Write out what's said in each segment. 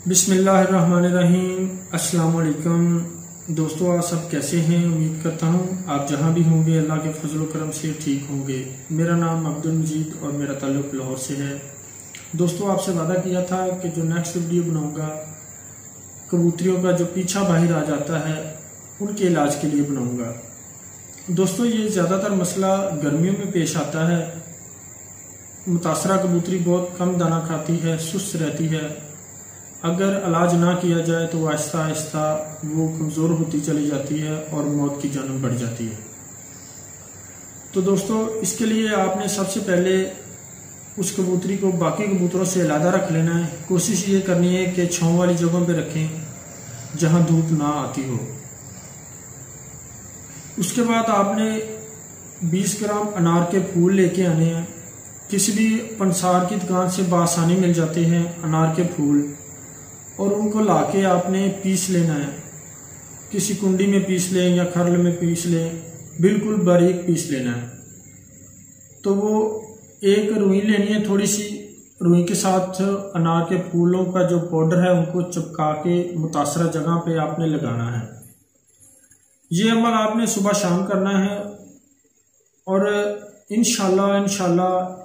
बिस्मिल्लाहिर्रहमानिर्रहीम। अस्सलाम वालेकुम दोस्तों, आप सब कैसे हैं? उम्मीद करता हूँ आप जहाँ भी होंगे अल्लाह के फजल व करम से ठीक होंगे। मेरा नाम अब्दुल मजीद और मेरा ताल्लुक़ लाहौर से है। दोस्तों, आपसे वादा किया था कि जो नेक्स्ट वीडियो बनाऊँगा कबूतरियों का जो पीछा बाहर आ जाता है उनके इलाज के लिए बनाऊँगा। दोस्तों, ये ज़्यादातर मसला गर्मियों में पेश आता है। मुतासरा कबूतरी बहुत कम दाना खाती है, सुस्त रहती है। अगर इलाज ना किया जाए तो आहिस्ता आहिस्ता वो कमज़ोर होती चली जाती है और मौत की जानब बढ़ जाती है। तो दोस्तों, इसके लिए आपने सबसे पहले उस कबूतरी को बाकी कबूतरों से अलग रख लेना है। कोशिश ये करनी है कि छाँव वाली जगहों पे रखें जहाँ धूप ना आती हो। उसके बाद आपने 20 ग्राम अनार के फूल लेके आने हैं। किसी भी पंसार की दुकान से बआसानी मिल जाते हैं अनार के फूल, और उनको लाके आपने पीस लेना है। किसी कुंडी में पीस लें या खरल में पीस लें, बिल्कुल बारीक पीस लेना है। तो वो एक रुई लेनी है, थोड़ी सी रुई के साथ अनार के फूलों का जो पाउडर है उनको चिपका के मुतासरा जगह पे आपने लगाना है। ये अमल आपने सुबह शाम करना है और इंशाल्लाह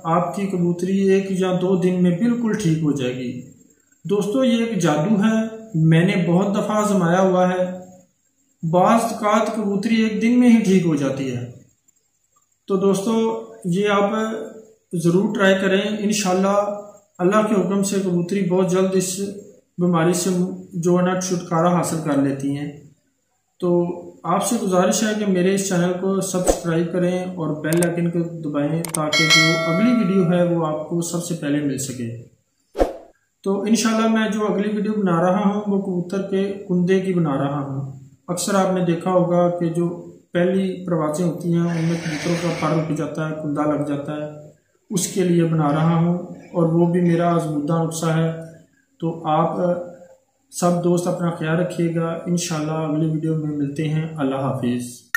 आपकी कबूतरी 1 या 2 दिन में बिल्कुल ठीक हो जाएगी। दोस्तों, ये एक जादू है, मैंने बहुत दफ़ा आजमाया हुआ है। बाज़ औक़ात कबूतरी 1 दिन में ही ठीक हो जाती है। तो दोस्तों, ये आप ज़रूर ट्राई करें। इंशाल्लाह अल्लाह के हुक्म से कबूतरी बहुत जल्द इस बीमारी से जो है ना छुटकारा हासिल कर लेती हैं। तो आपसे गुजारिश है कि मेरे इस चैनल को सब्सक्राइब करें और बेल आइकन को दबाएं ताकि जो अगली वीडियो है वो आपको सबसे पहले मिल सके। तो इंशाल्लाह मैं जो अगली वीडियो बना रहा हूँ वो कबूतर के कुंदे की बना रहा हूँ। अक्सर आपने देखा होगा कि जो पहली परवाज़ें होती हैं उनमें कबूतरों का पर रुक जाता है, कुंदा लग जाता है, उसके लिए बना रहा हूँ और वो भी मेरा आज़मूदा नुस्खा है। तो आप सब दोस्त अपना ख्याल रखिएगा। इंशाल्लाह अगली वीडियो में मिलते हैं। अल्लाह हाफिज़।